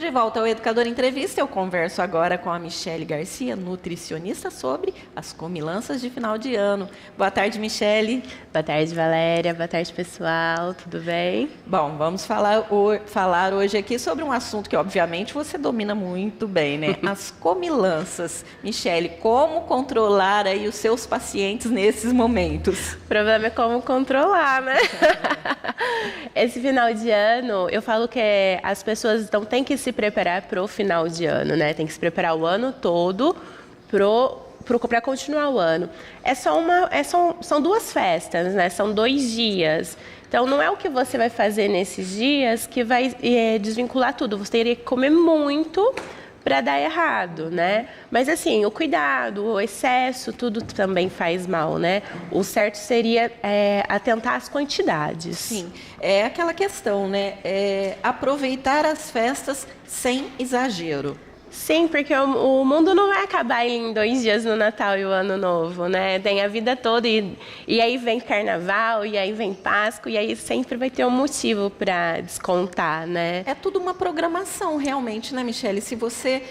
de volta ao Educador Entrevista. Eu converso agora com a Michele Garcia, nutricionista, sobre as comilanças de final de ano. Boa tarde, Michele. Boa tarde, Valéria. Boa tarde, pessoal. Tudo bem? Bom, vamos falar hoje aqui sobre um assunto que, obviamente, você domina muito bem, né? As comilanças. Michele, como controlar aí os seus pacientes nesses momentos? O problema é como controlar, né? Esse final de ano, eu falo que as pessoas não têm que se preparar para o final de ano, né? Tem que se preparar o ano todo para continuar o ano. São duas festas, né? São 2 dias. Então, não é o que você vai fazer nesses dias que vai desvincular tudo. Você teria que comer muito para dar errado, né? Mas assim, o cuidado, o excesso, tudo também faz mal, né? O certo seria atentar às quantidades. Sim, é aquela questão, né? Aproveitar as festas sem exagero. Sim, porque o mundo não vai acabar em 2 dias no Natal e o Ano Novo, né? Tem a vida toda e aí vem Carnaval, e aí vem Páscoa, e aí sempre vai ter um motivo para descontar, né? É tudo uma programação, realmente, né, Michele? Se você,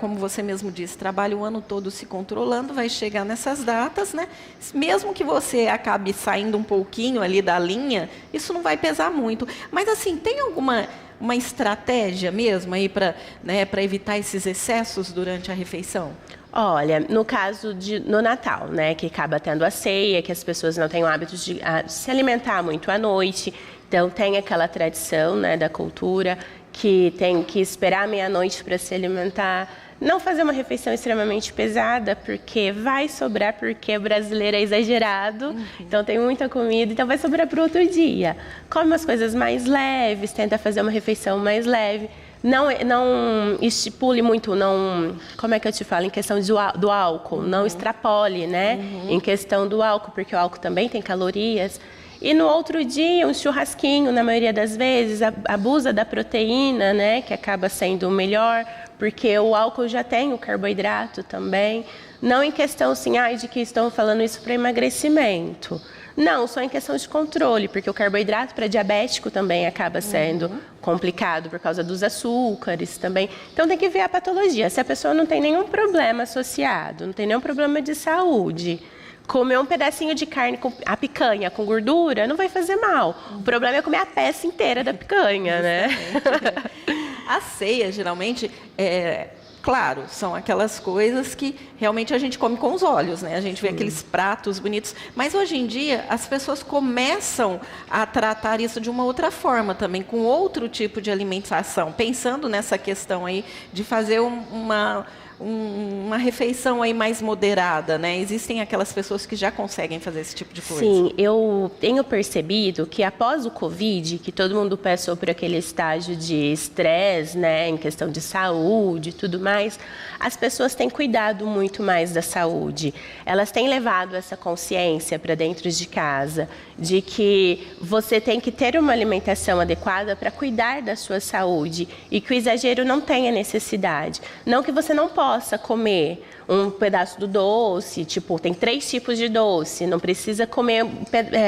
como você mesmo disse, trabalha o ano todo se controlando, vai chegar nessas datas, né? Mesmo que você acabe saindo um pouquinho ali da linha, isso não vai pesar muito. Mas, assim, tem alguma uma estratégia mesmo aí para evitar esses excessos durante a refeição? Olha, no caso no Natal, né, que acaba tendo a ceia, que as pessoas não têm o hábito de se alimentar muito à noite, então tem aquela tradição, né, da cultura que tem que esperar meia-noite para se alimentar. Não fazer uma refeição extremamente pesada, porque vai sobrar, porque o brasileiro é exagerado, então tem muita comida, então vai sobrar para o outro dia. Come umas coisas mais leves, tenta fazer uma refeição mais leve. Não estipule muito, como é que eu te falo, em questão do álcool, não extrapole, né? Em questão do álcool, porque o álcool também tem calorias. E no outro dia, um churrasquinho, na maioria das vezes, abusa da proteína, né? Que acaba sendo o melhor, porque o álcool já tem o carboidrato também. Não em questão, assim, de que estão falando isso para emagrecimento. Não, só em questão de controle, porque o carboidrato para diabético também acaba sendo complicado por causa dos açúcares também. Então tem que ver a patologia. Se a pessoa não tem nenhum problema associado, não tem nenhum problema de saúde, comer um pedacinho de carne, a picanha com gordura, não vai fazer mal. O problema é comer a peça inteira da picanha, né? A ceia, geralmente, claro, são aquelas coisas que realmente a gente come com os olhos, né? A gente vê aqueles pratos bonitos. Mas hoje em dia, as pessoas começam a tratar isso de uma outra forma também, com outro tipo de alimentação. Pensando nessa questão aí de fazer uma refeição aí mais moderada, né? Existem aquelas pessoas que já conseguem fazer esse tipo de coisa. Sim, eu tenho percebido que após o Covid, que todo mundo passou por aquele estágio de estresse, né, em questão de saúde e tudo mais, as pessoas têm cuidado muito mais da saúde. Elas têm levado essa consciência para dentro de casa, de que você tem que ter uma alimentação adequada para cuidar da sua saúde e que o exagero não tenha necessidade. Não que você não possa comer um pedaço do doce, tem 3 tipos de doce, não precisa comer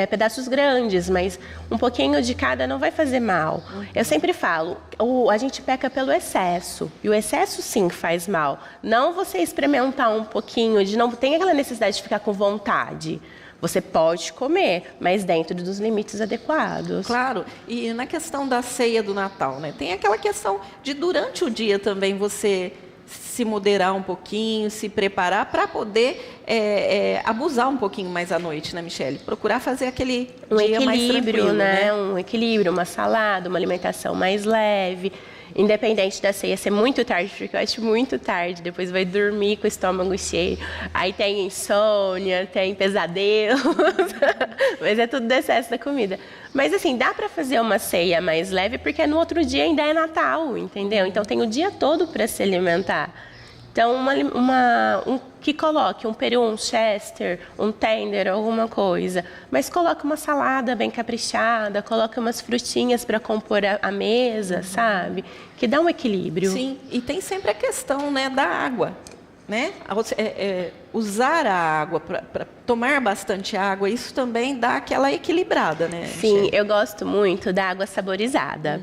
pedaços grandes, mas um pouquinho de cada não vai fazer mal. Eu sempre falo, a gente peca pelo excesso, e o excesso sim faz mal. Não você experimentar um pouquinho, não tem aquela necessidade de ficar com vontade. Você pode comer, mas dentro dos limites adequados. Claro, e na questão da ceia do Natal, né? Tem aquela questão de durante o dia também você se moderar um pouquinho, se preparar para poder abusar um pouquinho mais à noite, né, Michele? Procurar fazer aquele dia mais tranquilo, né? Um equilíbrio, uma salada, uma alimentação mais leve. Independente da ceia ser muito tarde, porque eu acho muito tarde, depois vai dormir com o estômago cheio. Aí tem insônia, tem pesadelo, mas é tudo do excesso da comida. Mas assim, dá para fazer uma ceia mais leve, porque no outro dia ainda é Natal, entendeu? Então tem o dia todo para se alimentar. Então, que coloque um peru, um chester, um tender, alguma coisa. Mas coloque uma salada bem caprichada, coloque umas frutinhas para compor a mesa, sabe? Que dá um equilíbrio. Sim, e tem sempre a questão, né, da água, né? usar a água, para tomar bastante água, isso também dá aquela equilibrada, né? Sim, Michele? eu gosto muito da água saborizada.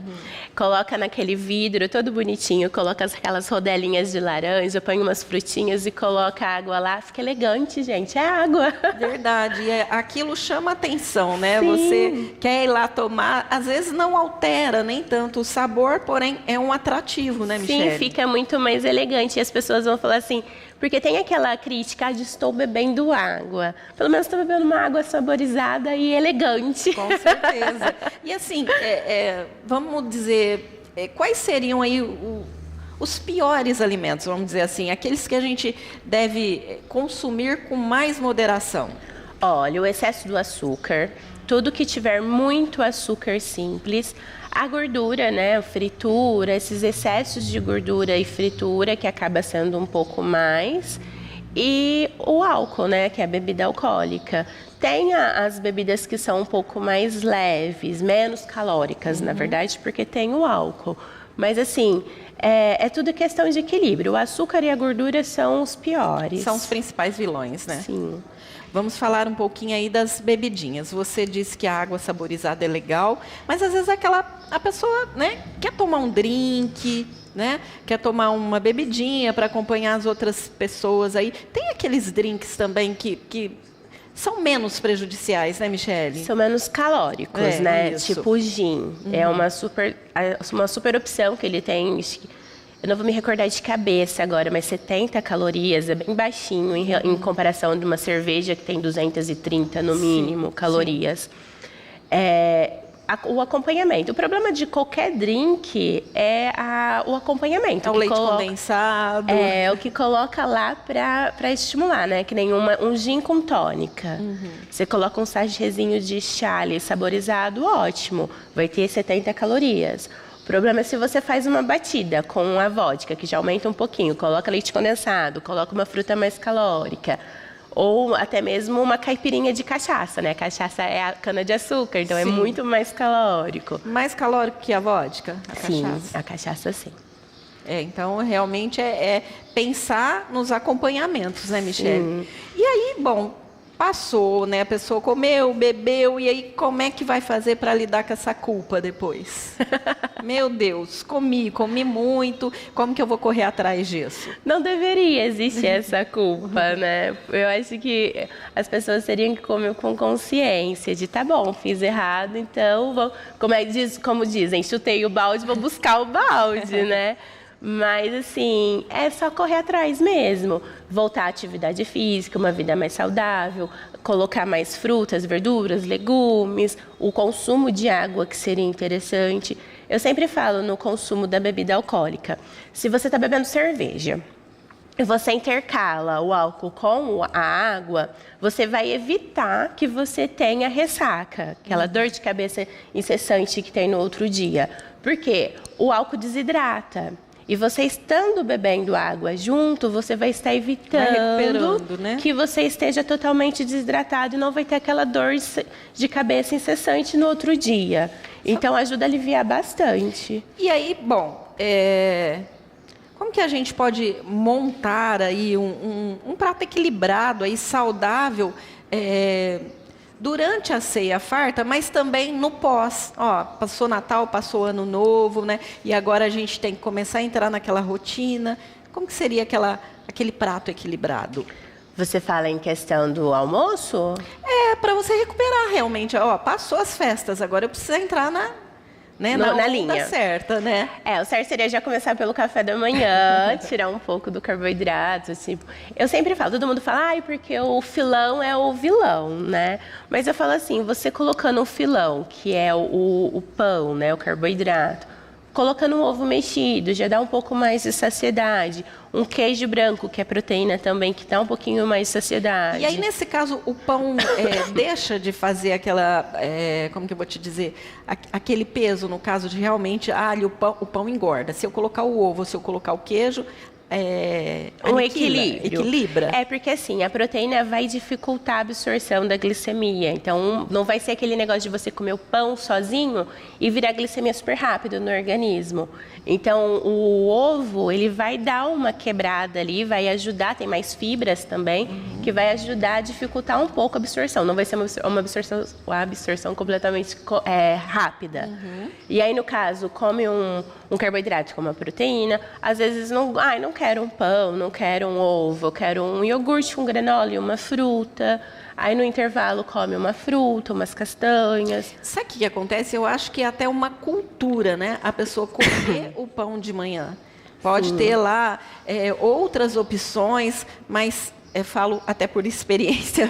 Coloca naquele vidro todo bonitinho, coloca aquelas rodelinhas de laranja, põe umas frutinhas e coloca a água lá. Fica elegante, gente, é água. Verdade, aquilo chama atenção, né? Sim. Você quer ir lá tomar, às vezes não altera nem tanto o sabor, porém é um atrativo, né, Michele? Sim, fica muito mais elegante. E as pessoas vão falar assim, porque tem aquela crítica de estou bebendo água. Pelo menos estou bebendo uma água saborizada e elegante. Com certeza. E assim, vamos dizer, quais seriam aí os piores alimentos, vamos dizer assim, aqueles que a gente deve consumir com mais moderação? Olha, o excesso do açúcar, tudo que tiver muito açúcar simples, a gordura, né, fritura, esses excessos de gordura e fritura que acaba sendo um pouco mais, e o álcool, né, que é a bebida alcoólica. Tem as bebidas que são um pouco mais leves, menos calóricas, na verdade, porque tem o álcool. Mas assim, é tudo questão de equilíbrio. O açúcar e a gordura são os piores. São os principais vilões, né? Sim. Vamos falar um pouquinho aí das bebidinhas. Você disse que a água saborizada é legal, mas às vezes a pessoa, né, quer tomar um drink, né, quer tomar uma bebidinha para acompanhar as outras pessoas aí. Tem aqueles drinks também que são menos prejudiciais, né, Michele? São menos calóricos, né? Isso. Tipo o gin. É uma super opção que ele tem. Eu não vou me recordar de cabeça agora, mas 70 calorias, é bem baixinho em comparação de uma cerveja que tem 230 no mínimo calorias. O acompanhamento. O problema de qualquer drink é o acompanhamento. É o leite condensado. É o que coloca lá para estimular, né? Que nem um gin com tônica. Você coloca um sachêzinho de Charlie saborizado, ótimo. Vai ter 70 calorias. O problema é se você faz uma batida com a vodka, que já aumenta um pouquinho, coloca leite condensado, coloca uma fruta mais calórica, ou até mesmo uma caipirinha de cachaça, né? Cachaça é a cana-de-açúcar, então é muito mais calórico. Mais calórico que a vodka? Sim, a cachaça sim. Então, realmente é pensar nos acompanhamentos, né, Michele? E aí, bom, passou, né? A pessoa comeu, bebeu, e aí como é que vai fazer para lidar com essa culpa depois? Meu Deus, comi muito, como que eu vou correr atrás disso? Não deveria existir essa culpa, né? Eu acho que as pessoas teriam que comer com consciência de, tá bom, fiz errado, então vou, como dizem, chutei o balde, vou buscar o balde, né? Mas, assim, é só correr atrás mesmo. Voltar à atividade física, uma vida mais saudável, colocar mais frutas, verduras, legumes, o consumo de água, que seria interessante. Eu sempre falo no consumo da bebida alcoólica. Se você está bebendo cerveja e você intercala o álcool com a água, você vai evitar que você tenha ressaca, aquela dor de cabeça incessante que tem no outro dia. Por quê? O álcool desidrata. E você estando bebendo água junto, você vai estar evitando né? que você esteja totalmente desidratado e não vai ter aquela dor de cabeça incessante no outro dia. Então, ajuda a aliviar bastante. E aí, bom, como que a gente pode montar aí um prato equilibrado, aí, saudável, durante a ceia farta, mas também no pós? Ó, passou Natal, passou Ano Novo, né? E agora a gente tem que começar a entrar naquela rotina. Como que seria aquele prato equilibrado? Você fala em questão do almoço? Para você recuperar realmente. Ó, passou as festas, agora eu preciso entrar na linha certa, né? O certo seria já começar pelo café da manhã, tirar um pouco do carboidrato, tipo. Eu sempre falo, todo mundo fala, porque o filão é o vilão, né? Mas eu falo assim, você colocando o filão, que é o pão, né, o carboidrato, colocando um ovo mexido, já dá um pouco mais de saciedade. Um queijo branco, que é proteína também, que dá um pouquinho mais de saciedade. E aí, nesse caso, o pão deixa de fazer aquela, como que eu vou te dizer, aquele peso, no caso de realmente, o pão engorda. Se eu colocar o ovo, se eu colocar o queijo, um equilíbrio. Equilibra. É porque assim, a proteína vai dificultar a absorção da glicemia. Então, não vai ser aquele negócio de você comer o pão sozinho e virar glicemia super rápido no organismo. Então, o ovo, ele vai dar uma quebrada ali, vai ajudar, tem mais fibras também, que vai ajudar a dificultar um pouco a absorção. Não vai ser uma absorção completamente rápida. E aí, no caso, come um carboidrato como a proteína, às vezes não quero um pão, não quero um ovo, eu quero um iogurte, um granola e uma fruta. Aí no intervalo come uma fruta, umas castanhas. Sabe o que acontece? Eu acho que é até uma cultura, né? A pessoa comer o pão de manhã. Pode ter lá outras opções, mas falo até por experiência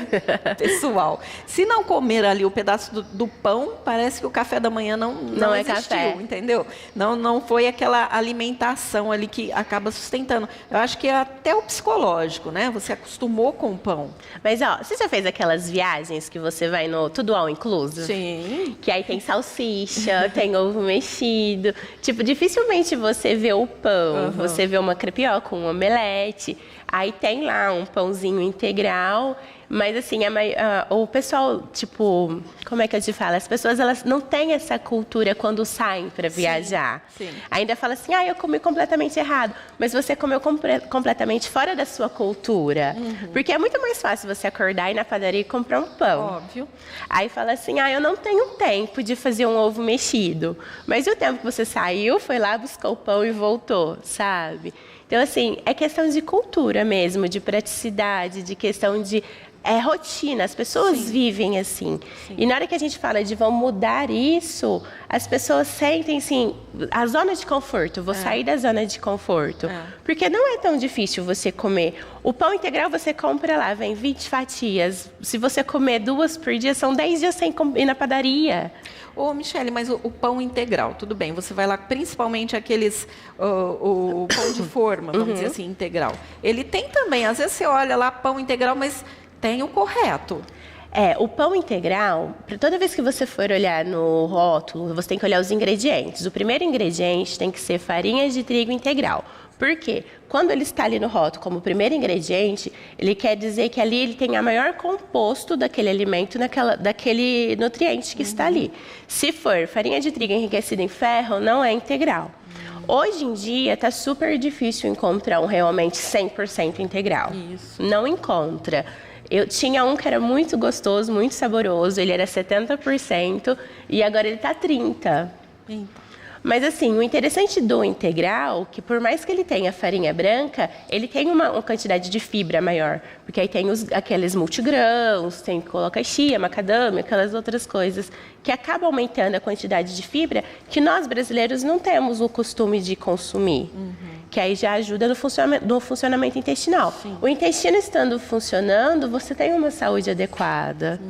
pessoal. Se não comer ali o pedaço do pão, parece que o café da manhã não é existiu, café. entendeu? Não foi aquela alimentação ali que acaba sustentando. Eu acho que é até o psicológico, né? Você acostumou com o pão. Mas, você já fez aquelas viagens que você vai no tudo all inclusive? Sim. Que aí tem salsicha, tem ovo mexido. Tipo, dificilmente você vê o pão. Você vê uma crepioca, um omelete. Aí tem lá um pãozinho integral, mas assim, o pessoal, tipo, como é que eu te falo? As pessoas, elas não têm essa cultura quando saem para viajar. Sim. Ainda fala assim, eu comi completamente errado. Mas você comeu completamente fora da sua cultura. Porque é muito mais fácil você acordar e ir na padaria e comprar um pão. Óbvio. Aí fala assim, eu não tenho tempo de fazer um ovo mexido. Mas e o tempo que você saiu, foi lá, buscou o pão e voltou, sabe? Então, assim, é questão de cultura mesmo, de praticidade, de questão de rotina. As pessoas vivem assim. Sim. E na hora que a gente fala de vamos mudar isso, as pessoas sentem, assim, a zona de conforto. Vou sair da zona de conforto. Porque não é tão difícil você comer. O pão integral você compra lá, vem 20 fatias. Se você comer 2 por dia, são 10 dias sem ir na padaria. Ô, Michele, mas o pão integral, tudo bem, você vai lá, principalmente aqueles, o pão de forma, vamos dizer assim, integral. Ele tem também, às vezes você olha lá, pão integral, mas tem o correto. O pão integral, toda vez que você for olhar no rótulo, você tem que olhar os ingredientes. O primeiro ingrediente tem que ser farinha de trigo integral. Por quê? Quando ele está ali no rótulo como primeiro ingrediente, ele quer dizer que ali ele tem a maior composto daquele alimento, daquele nutriente que está ali. Se for farinha de trigo enriquecida em ferro, não é integral. Hoje em dia, está super difícil encontrar um realmente 100% integral. Isso. Não encontra. Eu tinha um que era muito gostoso, muito saboroso, ele era 70% e agora ele está 30%. Mas assim, o interessante do integral, que por mais que ele tenha farinha branca, ele tem uma quantidade de fibra maior. Porque aí tem aqueles multigrãos, tem que colocar chia, macadâmia, aquelas outras coisas, que acabam aumentando a quantidade de fibra que nós brasileiros não temos o costume de consumir. Que aí já ajuda no funcionamento intestinal. Sim. O intestino estando funcionando, você tem uma saúde adequada.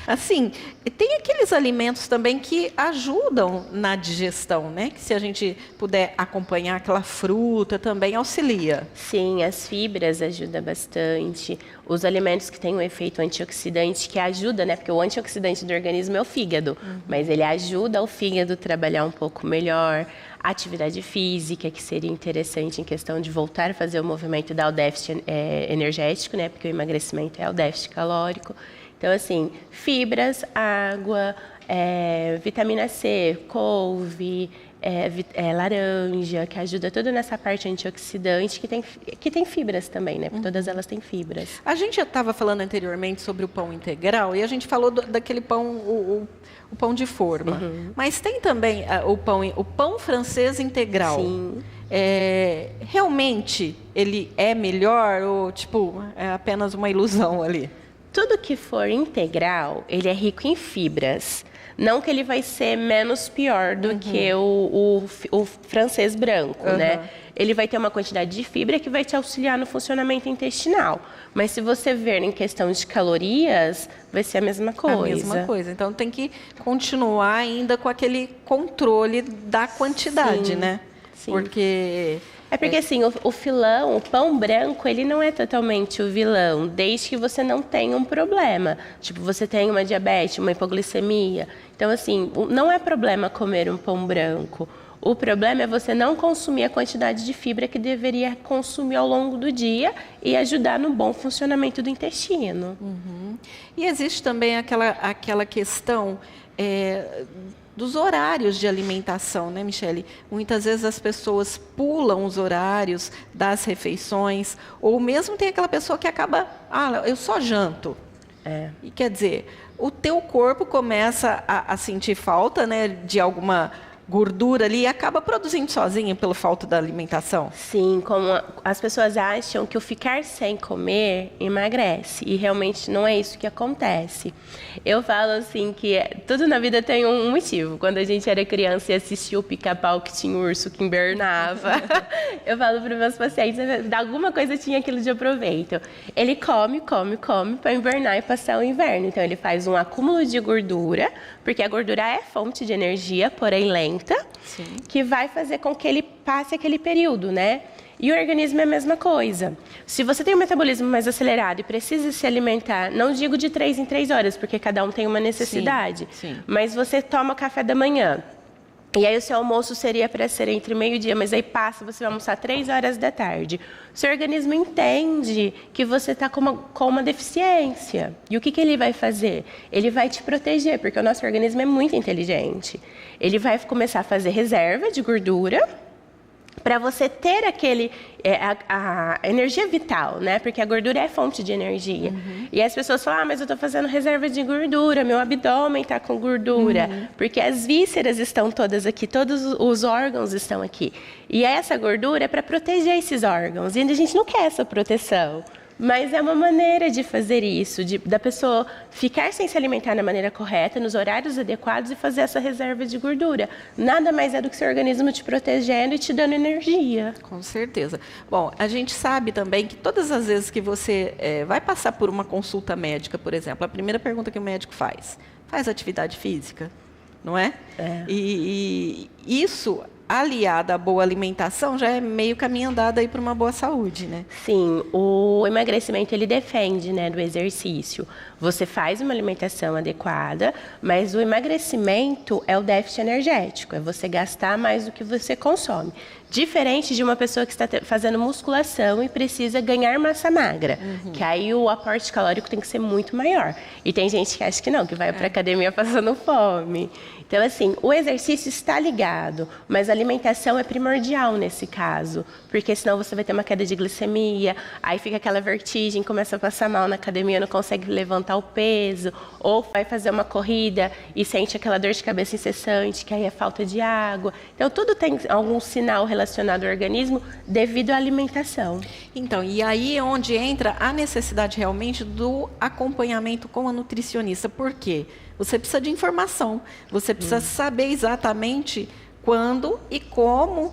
Assim, tem aqueles alimentos também que ajudam na digestão, né? Que se a gente puder acompanhar aquela fruta também auxilia. Sim, as fibras ajudam bastante. Os alimentos que têm um efeito antioxidante que ajuda, né? Porque o antioxidante do organismo é o fígado, mas ele ajuda o fígado a trabalhar um pouco melhor. A atividade física, que seria interessante em questão de voltar a fazer o movimento dar o déficit energético, né? Porque o emagrecimento é o déficit calórico. Então, assim, fibras, água, vitamina C, couve, laranja, que ajuda toda nessa parte antioxidante, que tem fibras também, né? Porque todas elas têm fibras. A gente já estava falando anteriormente sobre o pão integral, e a gente falou daquele pão, o pão de forma. Mas tem também o pão francês integral. Sim. Realmente, ele é melhor ou, tipo, é apenas uma ilusão ali? Tudo que for integral, ele é rico em fibras. Não que ele vai ser menos pior do que o francês branco, né? Ele vai ter uma quantidade de fibra que vai te auxiliar no funcionamento intestinal. Mas se você ver em questão de calorias, vai ser a mesma coisa. A mesma coisa. Então tem que continuar ainda com aquele controle da quantidade, né? Sim. Porque... Porque assim, o filão, o pão branco, ele não é totalmente o vilão, desde que você não tenha um problema. Tipo, você tem uma diabetes, uma hipoglicemia. Então, assim, não é problema comer um pão branco. O problema é você não consumir a quantidade de fibra que deveria consumir ao longo do dia e ajudar no bom funcionamento do intestino. E existe também aquela questão dos horários de alimentação, né, Michele? Muitas vezes as pessoas pulam os horários das refeições, ou mesmo tem aquela pessoa que acaba, eu só janto. E quer dizer, o teu corpo começa a sentir falta, né, de alguma gordura ali e acaba produzindo sozinha pela falta da alimentação. Sim, como as pessoas acham que o ficar sem comer emagrece, e realmente não é isso que acontece. Eu falo assim que tudo na vida tem um motivo. Quando a gente era criança e assistia o Pica-Pau que tinha um urso que invernava, eu falo para os meus pacientes, alguma coisa tinha aquilo de aproveito. Ele come para invernar e passar o inverno. Então ele faz um acúmulo de gordura, porque a gordura é fonte de energia, porém lenta, Sim. que vai fazer com que ele passe aquele período, né? E o organismo é a mesma coisa. Se você tem um metabolismo mais acelerado e precisa se alimentar, não digo de 3 em 3 horas, porque cada um tem uma necessidade, sim. Mas você toma café da manhã, e aí o seu almoço seria para ser entre meio-dia, mas aí passa, você vai almoçar 3 horas da tarde. O seu organismo entende que você está com uma deficiência. E o que ele vai fazer? Ele vai te proteger, porque o nosso organismo é muito inteligente. Ele vai começar a fazer reserva de gordura para você ter a energia vital, né? Porque a gordura é fonte de energia. E as pessoas falam, mas eu estou fazendo reserva de gordura, meu abdômen está com gordura. Porque as vísceras estão todas aqui, todos os órgãos estão aqui. E essa gordura é para proteger esses órgãos. E a gente não quer essa proteção. Mas é uma maneira de fazer isso, da pessoa ficar sem se alimentar da maneira correta, nos horários adequados e fazer essa reserva de gordura. Nada mais é do que seu organismo te protegendo e te dando energia. Com certeza. Bom, a gente sabe também que todas as vezes que você vai passar por uma consulta médica, por exemplo, a primeira pergunta que o médico faz atividade física, não é? E isso, aliada à boa alimentação, já é meio caminho andado aí para uma boa saúde, né? Sim, o emagrecimento ele depende, né, do exercício. Você faz uma alimentação adequada, mas o emagrecimento é o déficit energético, é você gastar mais do que você consome. Diferente de uma pessoa que está fazendo musculação e precisa ganhar massa magra, que aí o aporte calórico tem que ser muito maior. E tem gente que acha que não, que vai para a academia passando fome. Então, assim, o exercício está ligado, mas a alimentação é primordial nesse caso, porque senão você vai ter uma queda de glicemia, aí fica aquela vertigem, começa a passar mal na academia, não consegue levantar o peso, ou vai fazer uma corrida e sente aquela dor de cabeça incessante, que aí é falta de água. Então, tudo tem algum sinal relacionado ao organismo devido à alimentação. Então, e aí é onde entra a necessidade realmente do acompanhamento com a nutricionista. Por quê? Você precisa de informação, você precisa saber exatamente quando e como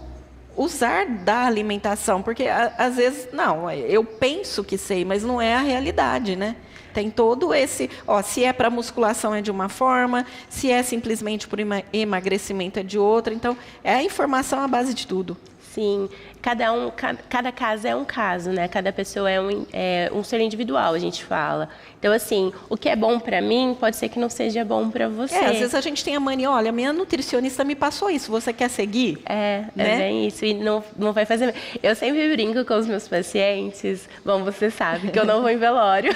usar da alimentação, porque às vezes, não, eu penso que sei, mas não é a realidade, né? Tem todo esse, se é para musculação é de uma forma, se é simplesmente por emagrecimento é de outra, então é a informação à base de tudo. Sim, cada caso é um caso, né? Cada pessoa é um ser individual, a gente fala. Então, assim, o que é bom para mim pode ser que não seja bom para você. Às vezes a gente tem a mania, olha, minha nutricionista me passou isso, você quer seguir? É bem isso, e não vai fazer... Eu sempre brinco com os meus pacientes, bom, você sabe que eu não vou em velório,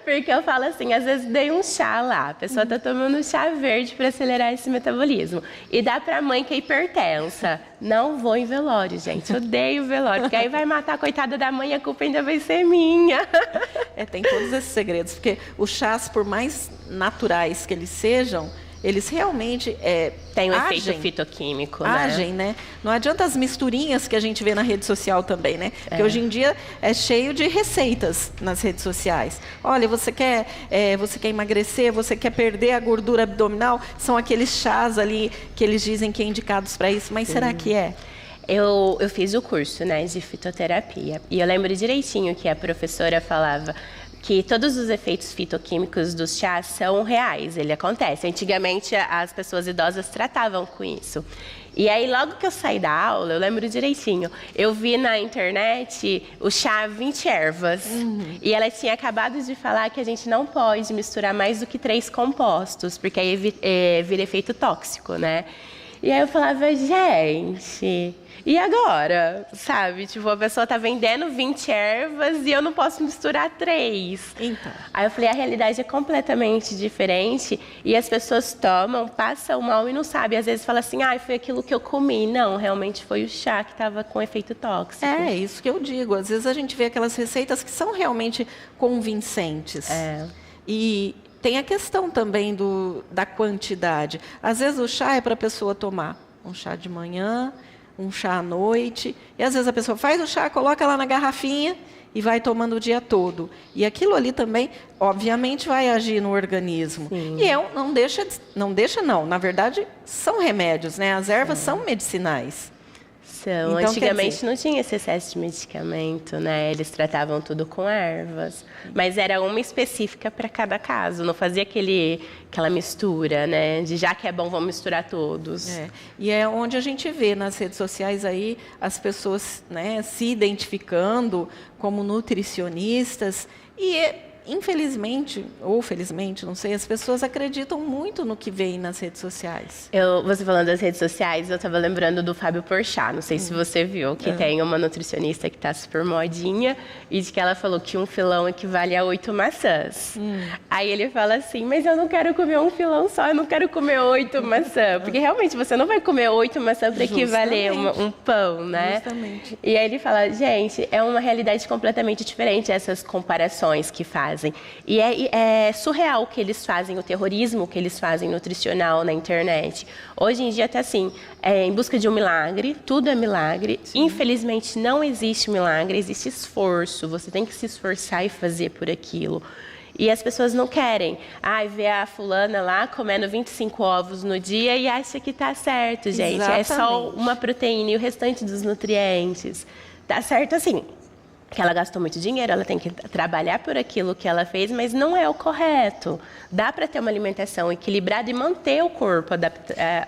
porque eu falo assim, às vezes dei um chá lá, a pessoa tá tomando chá verde para acelerar esse metabolismo, e dá para a mãe que é hipertensa, não vou em velório, gente, odeio velório, porque aí vai matar a coitada da mãe e a culpa ainda vai ser minha. Tem todos esses segredos, porque os chás, por mais naturais que eles sejam, eles realmente tem um efeito fitoquímico, né? Agem, né? Não adianta as misturinhas que a gente vê na rede social também, né? Porque hoje em dia é cheio de receitas nas redes sociais. Olha, você quer emagrecer, você quer perder a gordura abdominal, são aqueles chás ali que eles dizem que é indicados para isso, mas será que é? Eu fiz o curso, né, de fitoterapia, e eu lembro direitinho que a professora falava que todos os efeitos fitoquímicos dos chás são reais, ele acontece. Antigamente, as pessoas idosas tratavam com isso. E aí, logo que eu saí da aula, eu lembro direitinho, eu vi na internet o chá 20 ervas. E ela tinha acabado de falar que a gente não pode misturar mais do que 3 compostos, porque aí vira efeito tóxico, né? E aí eu falava, gente, e agora? Sabe? Tipo, a pessoa tá vendendo 20 ervas e eu não posso misturar 3. Então. Aí eu falei, a realidade é completamente diferente e as pessoas tomam, passam mal e não sabem. Às vezes fala assim, foi aquilo que eu comi. Não, realmente foi o chá que estava com efeito tóxico. É, isso que eu digo. Às vezes a gente vê aquelas receitas que são realmente convincentes. E tem a questão também da quantidade. Às vezes o chá é para a pessoa tomar um chá de manhã, um chá à noite, e às vezes a pessoa faz o chá, coloca lá na garrafinha e vai tomando o dia todo. E aquilo ali também, obviamente, vai agir no organismo. Sim. E não, na verdade, são remédios, né? As ervas são medicinais. Então, antigamente não tinha esse excesso de medicamento, né? Eles tratavam tudo com ervas. Mas era uma específica para cada caso. Não fazia aquela mistura, né? De já que é bom, vamos misturar todos. E é onde a gente vê nas redes sociais aí as pessoas, né, se identificando como nutricionistas. E infelizmente, ou felizmente, não sei, as pessoas acreditam muito no que vem nas redes sociais. Você falando das redes sociais, eu estava lembrando do Fábio Porchat, não sei se você viu, que tem uma nutricionista que está super modinha e de que ela falou que um filão equivale a 8 maçãs. Aí ele fala assim, mas eu não quero comer um filão só, eu não quero comer 8 maçãs, porque realmente você não vai comer 8 maçãs para equivaler um pão, né? Justamente. E aí ele fala, gente, é uma realidade completamente diferente essas comparações que fazem. E é surreal o que eles fazem, o terrorismo que eles fazem nutricional na internet. Hoje em dia está assim, em busca de um milagre, tudo é milagre. Sim. Infelizmente não existe milagre, existe esforço. Você tem que se esforçar e fazer por aquilo. E as pessoas não querem. Ver a fulana lá comendo 25 ovos no dia e acha que está certo, gente. Exatamente. É só uma proteína e o restante dos nutrientes. Tá certo assim. Que ela gastou muito dinheiro, ela tem que trabalhar por aquilo que ela fez, mas não é o correto. Dá para ter uma alimentação equilibrada e manter o corpo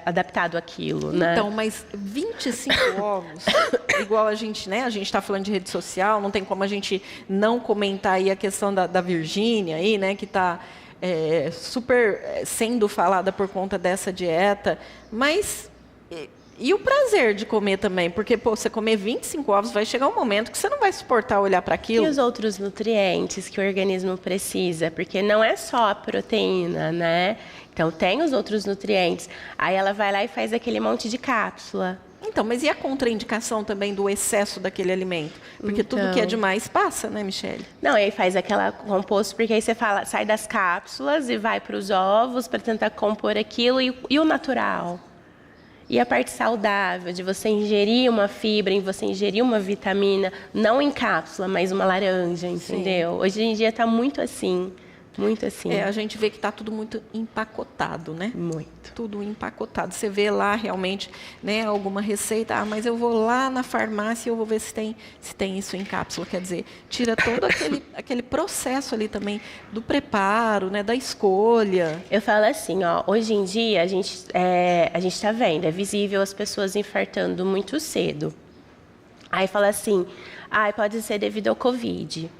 adaptado àquilo, né? Então, mas 25 ovos, igual a gente, né? A gente está falando de rede social, não tem como a gente não comentar aí a questão da Virgínia aí, né? Que está super sendo falada por conta dessa dieta, mas e o prazer de comer também, porque você comer 25 ovos, vai chegar um momento que você não vai suportar olhar para aquilo. E os outros nutrientes que o organismo precisa, porque não é só a proteína, né? Então tem os outros nutrientes. Aí ela vai lá e faz aquele monte de cápsula. Então, mas e a contraindicação também do excesso daquele alimento? Porque tudo que é demais passa, né, Michele? Não, e aí faz aquela composto, porque aí você sai das cápsulas e vai para os ovos para tentar compor aquilo e o natural. E a parte saudável, de você ingerir uma fibra, em você ingerir uma vitamina, não em cápsula, mas uma laranja, entendeu? Sim. Hoje em dia está muito assim, muito assim. A gente vê que está tudo muito empacotado, né? Muito. Tudo empacotado. Você vê lá realmente, né, alguma receita, mas eu vou lá na farmácia e eu vou ver se tem isso em cápsula. Quer dizer, tira todo aquele processo ali também do preparo, né, da escolha. Eu falo assim, hoje em dia a gente está vendo, é visível as pessoas infartando muito cedo. Aí fala assim, pode ser devido ao Covid.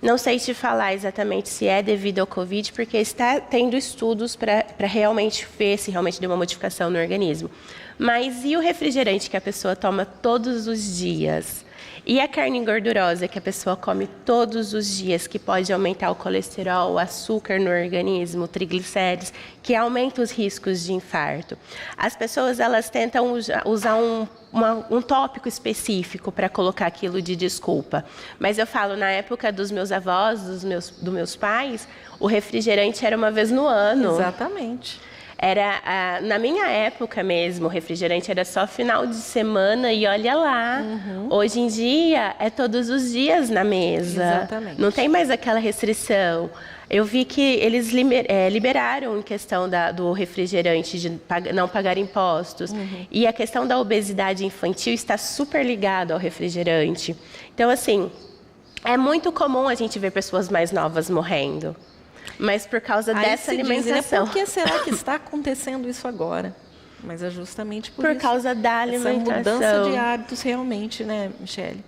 Não sei te falar exatamente se é devido ao Covid, porque está tendo estudos para realmente ver se realmente deu uma modificação no organismo. Mas e o refrigerante que a pessoa toma todos os dias? E a carne gordurosa que a pessoa come todos os dias, que pode aumentar o colesterol, o açúcar no organismo, triglicéridos, que aumenta os riscos de infarto. As pessoas elas tentam usar um tópico específico para colocar aquilo de desculpa. Mas eu falo, na época dos meus avós, dos meus pais, o refrigerante era uma vez no ano. Exatamente. Na minha época mesmo, o refrigerante era só final de semana e olha lá. Hoje em dia, é todos os dias na mesa. Exatamente. Não tem mais aquela restrição. Eu vi que eles liberaram em questão do refrigerante, de não pagar impostos. E a questão da obesidade infantil está super ligada ao refrigerante. Então, assim, é muito comum a gente ver pessoas mais novas morrendo. Mas por causa dessa alimentação. Por que será que está acontecendo isso agora? Mas é justamente por isso. Causa da alimentação. Essa mudança de hábitos realmente, né, Michele?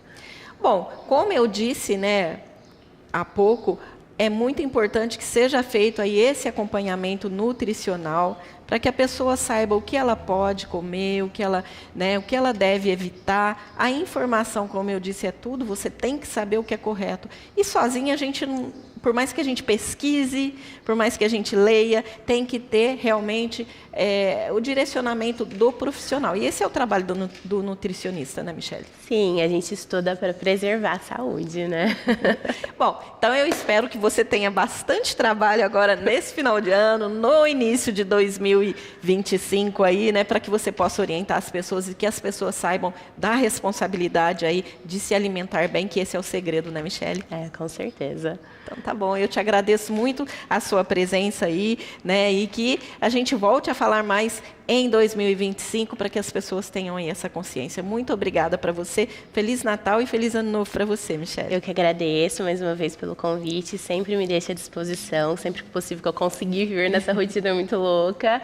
Bom, como eu disse, né, há pouco, é muito importante que seja feito aí esse acompanhamento nutricional, para que a pessoa saiba o que ela pode comer, o que ela deve evitar. A informação, como eu disse, é tudo, você tem que saber o que é correto. E sozinha a gente não, por mais que a gente pesquise, por mais que a gente leia, tem que ter realmente o direcionamento do profissional. E esse é o trabalho do nutricionista, né, Michele? Sim, a gente estuda para preservar a saúde, né? Bom, então eu espero que você tenha bastante trabalho agora nesse final de ano, no início de 2025 aí, né, para que você possa orientar as pessoas e que as pessoas saibam da responsabilidade aí de se alimentar bem, que esse é o segredo, né, Michele? Com certeza. Então tá bom, eu te agradeço muito a sua presença aí, né, e que a gente volte a falar mais em 2025 para que as pessoas tenham aí essa consciência. Muito obrigada para você, Feliz Natal e Feliz Ano Novo para você, Michele. Eu que agradeço mais uma vez pelo convite, sempre me deixa à disposição, sempre que possível que eu conseguir vir nessa rotina muito louca.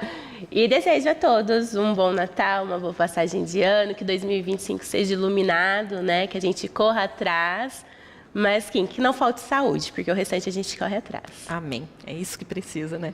E desejo a todos um bom Natal, uma boa passagem de ano, que 2025 seja iluminado, né, que a gente corra atrás, mas que não falte saúde, porque o restante a gente corre atrás. Amém. É isso que precisa, né?